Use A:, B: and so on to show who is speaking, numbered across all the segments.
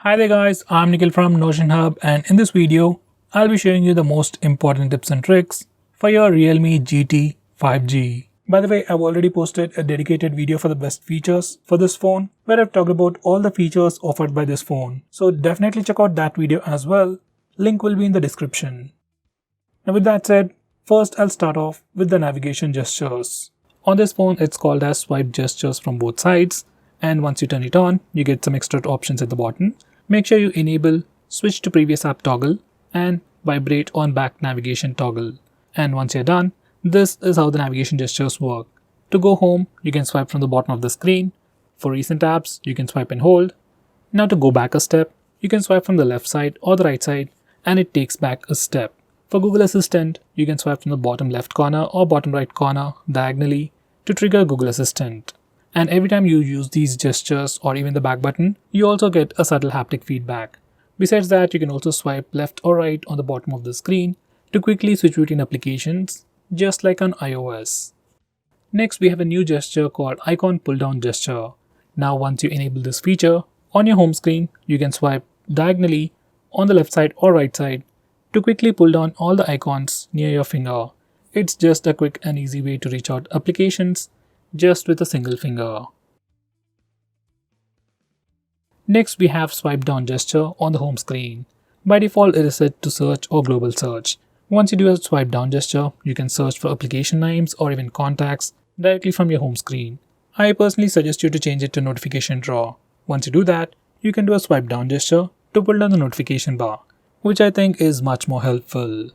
A: Hi there guys, I'm Nikhil from Notion Hub, and in this video, I'll be showing you the most important tips and tricks for your Realme GT 5G. By the way, I've already posted a dedicated video for the best features for this phone where I've talked about all the features offered by this phone. So definitely check out that video as well. Link will be in the description. Now with that said, first I'll start off with the navigation gestures. On this phone, it's called as swipe gestures from both sides, and once you turn it on, you get some extra options at the bottom. Make sure you enable switch to previous app toggle and vibrate on back navigation toggle. And once you're done, this is how the navigation gestures work. To go home, you can swipe from the bottom of the screen. For recent apps, you can swipe and hold. Now to go back a step, you can swipe from the left side or the right side and it takes back a step. For Google Assistant, you can swipe from the bottom left corner or bottom right corner diagonally to trigger Google Assistant. And every time you use these gestures or even the back button, you also get a subtle haptic feedback. Besides that, you can also swipe left or right on the bottom of the screen to quickly switch between applications, just like on iOS. Next, we have a new gesture called icon pull down gesture. Now once you enable this feature, on your home screen, you can swipe diagonally on the left side or right side to quickly pull down all the icons near your finger. It's just a quick and easy way to reach out applications just with a single finger. Next, we have swipe down gesture on the home screen. By default, it is set to search or global search. Once you do a swipe down gesture, you can search for application names or even contacts directly from your home screen. I personally suggest you to change it to notification drawer. Once you do that, you can do a swipe down gesture to pull down the notification bar, which I think is much more helpful.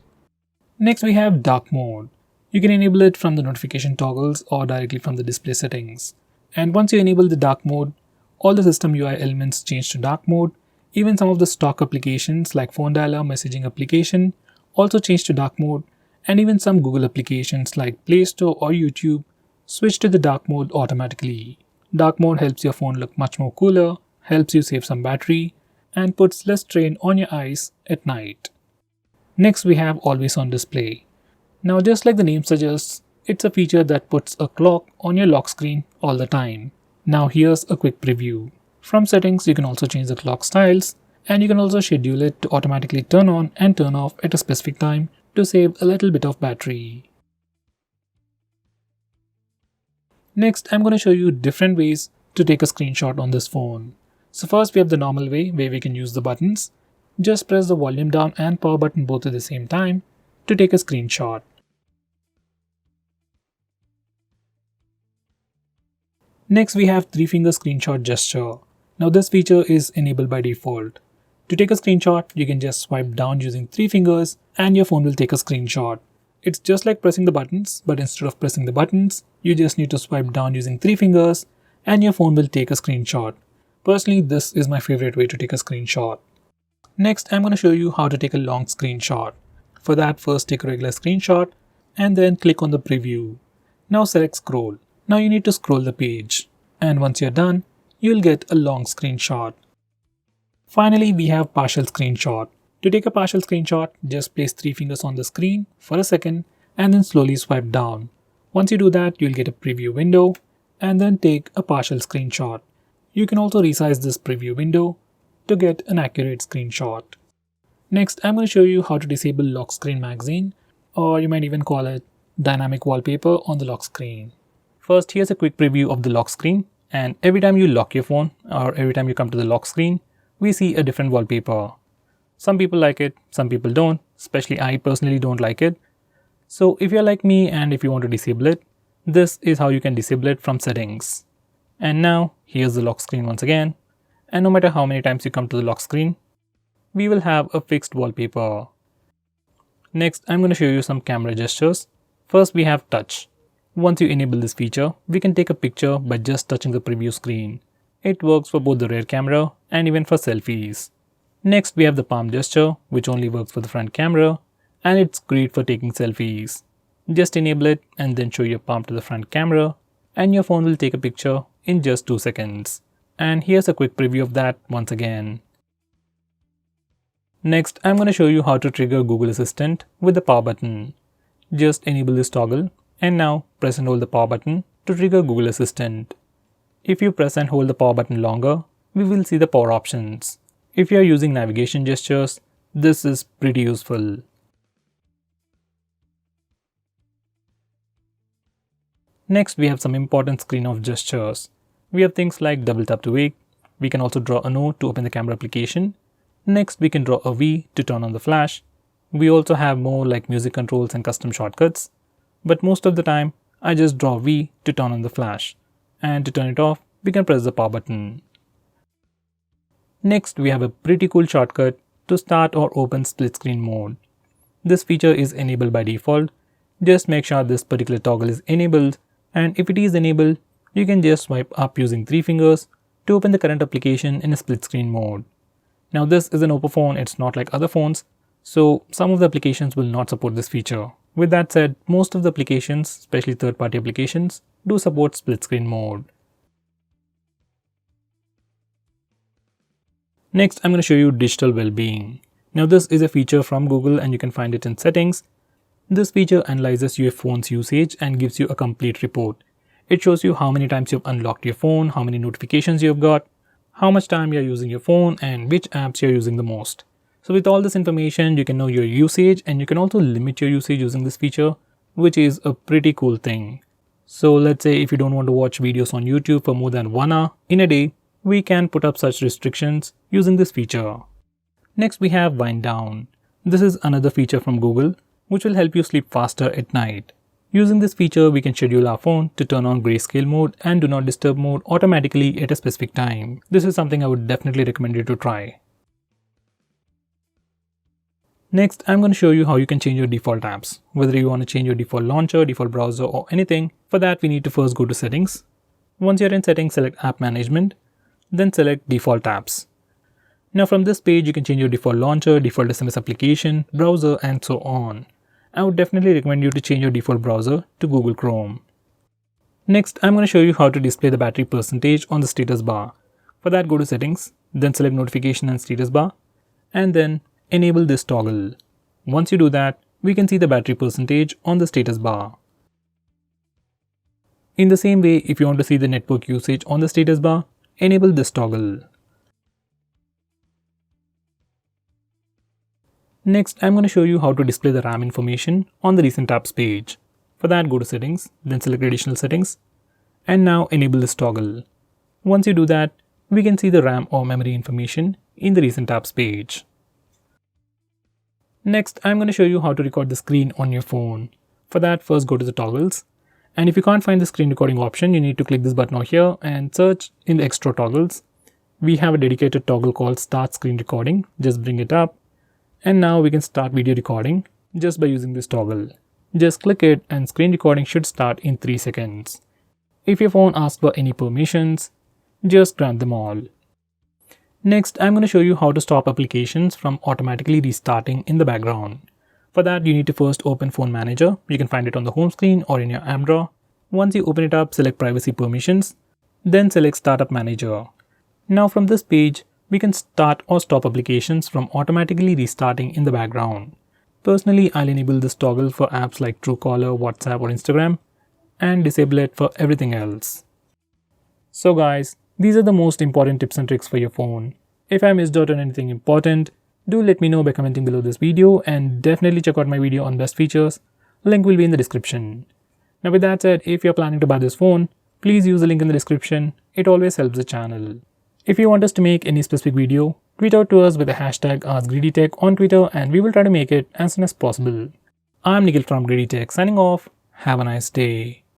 A: Next, we have dark mode. You can enable it from the notification toggles or directly from the display settings. And once you enable the dark mode, all the system UI elements change to dark mode. Even some of the stock applications like phone dialer, messaging application also change to dark mode, and even some Google applications like Play Store or YouTube switch to the dark mode automatically. Dark mode helps your phone look much more cooler, helps you save some battery, and puts less strain on your eyes at night. Next, we have always on display. Now just like the name suggests, it's a feature that puts a clock on your lock screen all the time. Now here's a quick preview. From settings, you can also change the clock styles, and you can also schedule it to automatically turn on and turn off at a specific time to save a little bit of battery. Next, I'm going to show you different ways to take a screenshot on this phone. So first, we have the normal way where we can use the buttons. Just press the volume down and power button both at the same time to take a screenshot. Next, we have 3-finger screenshot gesture. Now this feature is enabled by default. To take a screenshot, you can just swipe down using 3 fingers and your phone will take a screenshot. It's just like pressing the buttons, but instead of pressing the buttons, you just need to swipe down using 3 fingers and your phone will take a screenshot. Personally, this is my favorite way to take a screenshot. Next, I'm going to show you how to take a long screenshot. For that, first take a regular screenshot and then click on the preview. Now select scroll. Now you need to scroll the page, and once you're done, you'll get a long screenshot. Finally, we have partial screenshot. To take a partial screenshot, just place 3 fingers on the screen for a second and then slowly swipe down. Once you do that, you'll get a preview window and then take a partial screenshot. You can also resize this preview window to get an accurate screenshot. Next, I'm going to show you how to disable lock screen magazine, or you might even call it dynamic wallpaper on the lock screen. First, here's a quick preview of the lock screen, and every time you lock your phone or every time you come to the lock screen, we see a different wallpaper. Some people like it, some people don't, especially I personally don't like it. So if you're like me and if you want to disable it, this is how you can disable it from settings. And now, here's the lock screen once again, and no matter how many times you come to the lock screen, we will have a fixed wallpaper. Next, I'm going to show you some camera gestures. First, we have touch. Once you enable this feature, we can take a picture by just touching the preview screen. It works for both the rear camera and even for selfies. Next, we have the palm gesture, which only works for the front camera, and it's great for taking selfies. Just enable it and then show your palm to the front camera, and your phone will take a picture in just 2 seconds. And here's a quick preview of that once again. Next, I'm going to show you how to trigger Google Assistant with the power button. Just enable this toggle. And now press and hold the power button to trigger Google Assistant. If you press and hold the power button longer, we will see the power options. If you are using navigation gestures, this is pretty useful. Next, we have some important screen off gestures. We have things like double tap to wake. We can also draw a note to open the camera application. Next, we can draw a V to turn on the flash. We also have more like music controls and custom shortcuts. But most of the time, I just draw V to turn on the flash. And to turn it off, we can press the power button. Next, we have a pretty cool shortcut to start or open split screen mode. This feature is enabled by default. Just make sure this particular toggle is enabled, and if it is enabled, you can just swipe up using 3 fingers to open the current application in a split screen mode. Now this is an Oppo phone, it's not like other phones, so some of the applications will not support this feature. With that said, most of the applications, especially third-party applications, do support split screen mode. Next, I'm going to show you digital well-being. Now this is a feature from Google and you can find it in settings. This feature analyzes your phone's usage and gives you a complete report. It shows you how many times you've unlocked your phone, how many notifications you've got, how much time you're using your phone, and which apps you're using the most. So with all this information, you can know your usage and you can also limit your usage using this feature, which is a pretty cool thing. So let's say if you don't want to watch videos on YouTube for more than 1 hour in a day, we can put up such restrictions using this feature. Next, we have wind down. This is another feature from Google, which will help you sleep faster at night. Using this feature, we can schedule our phone to turn on grayscale mode and do not disturb mode automatically at a specific time. This is something I would definitely recommend you to try. Next, I'm going to show you how you can change your default apps. Whether you want to change your default launcher, default browser, or anything, for that we need to first go to settings. Once you're in settings, select app management, then select default apps. Now from this page, you can change your default launcher, default SMS application, browser, and so on. I would definitely recommend you to change your default browser to Google Chrome. Next, I'm going to show you how to display the battery percentage on the status bar. For that, go to settings, then select notification and status bar, and then enable this toggle. Once you do that, we can see the battery percentage on the status bar. In the same way, if you want to see the network usage on the status bar, enable this toggle. Next, I'm going to show you how to display the RAM information on the recent apps page. For that, go to settings, then select additional settings, and now enable this toggle. Once you do that, we can see the RAM or memory information in the recent apps page. Next, I'm going to show you how to record the screen on your phone. For that, first go to the toggles. And if you can't find the screen recording option, you need to click this button over here and search in the extra toggles. We have a dedicated toggle called Start Screen Recording. Just bring it up. And now we can start video recording just by using this toggle. Just click it and screen recording should start in 3 seconds. If your phone asks for any permissions, just grant them all. Next, I'm going to show you how to stop applications from automatically restarting in the background. For that, you need to first open Phone Manager. You can find it on the home screen or in your app drawer. Once you open it up, select Privacy Permissions, then select Startup Manager. Now from this page, we can start or stop applications from automatically restarting in the background. Personally, I'll enable this toggle for apps like Truecaller, WhatsApp, or Instagram, and disable it for everything else. So guys, these are the most important tips and tricks for your phone. If I missed out on anything important, do let me know by commenting below this video, and definitely check out my video on best features. Link will be in the description. Now with that said, if you're planning to buy this phone, please use the link in the description. It always helps the channel. If you want us to make any specific video, tweet out to us with the hashtag AskGreedyTech on Twitter and we will try to make it as soon as possible. I'm Nikhil from GreedyTech signing off. Have a nice day.